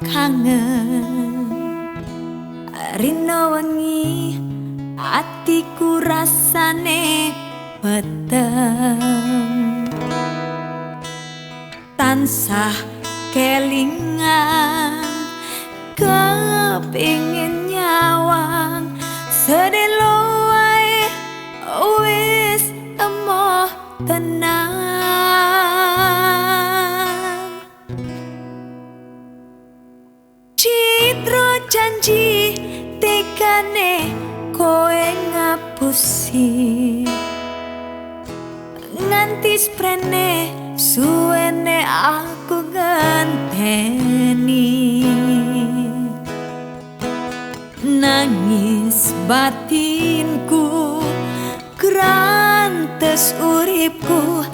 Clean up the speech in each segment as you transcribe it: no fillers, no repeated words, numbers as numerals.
kangen. Rino wengi atiku rasane peteng, tansah kelingan kepingin nyawang sedelo wae wis emoh tenang. Citra janji tekane koe ngapusi nganti sprene suwene aku ngenteni. Nangis batinku grantes uripku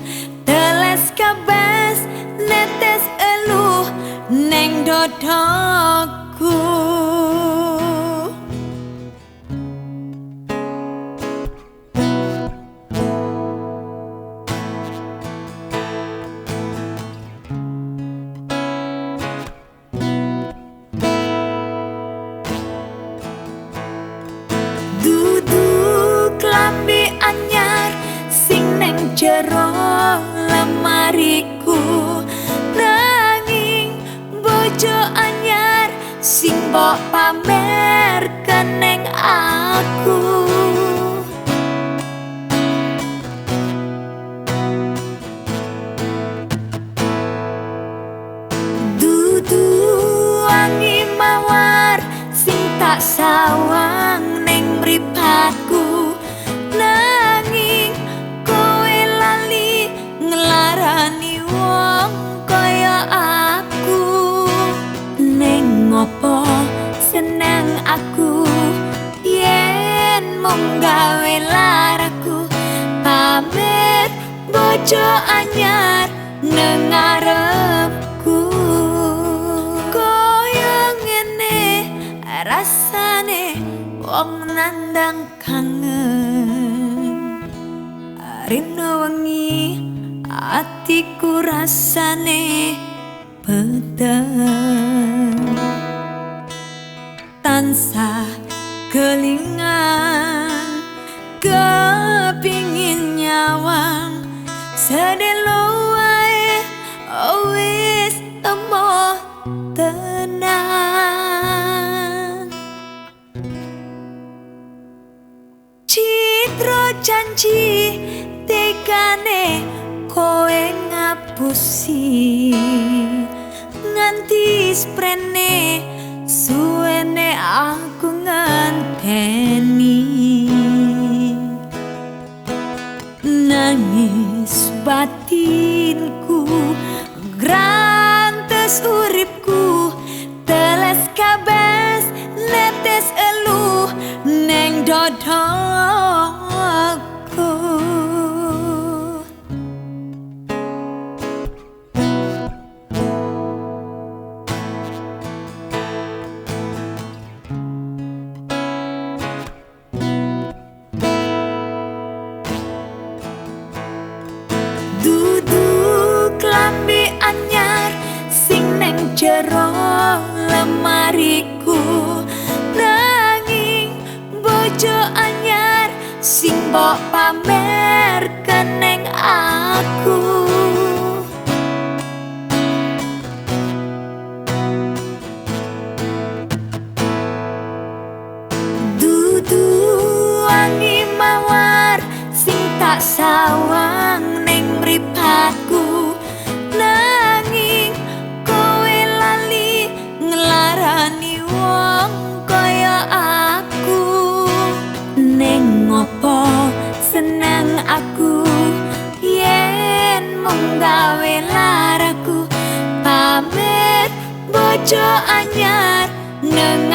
teles kabes netes eluh neng dodokku. Anyar sing neng jero lemariku, nanging bojo anyar sing mbok pamer keneng aku. Dudu wangi mawar sing tak sawang neng mripatku, nanging kowe lali ngelarani wong kaya aku. Neng ngopo seneng aku yen mung gawe laraku pamer bojo anyar nang ngarepku. Koyo ngene rasane wong nandang kangen. Rino wengi atiku rasane peteng, tansah kelingan kepingin nyawang sedelo wae wis emoh tenang. Citra janji tekane koe ngapusi nganti sprene suwene aku ngenteni. Nangis batinku grantes uripku teles kabes netes eluh neng dodokku. Dudu klambi anyar sing neng jero lemariku, nanging bojo anyar sing mbok pamer keneng aku. Dudu wangi mawar sing tak sawang neng mripatku, nanging kowe lali ngelarani wong kaya aku. Neng ngopo seneng aku yen mung gawe laraku pamer bojo anyar nang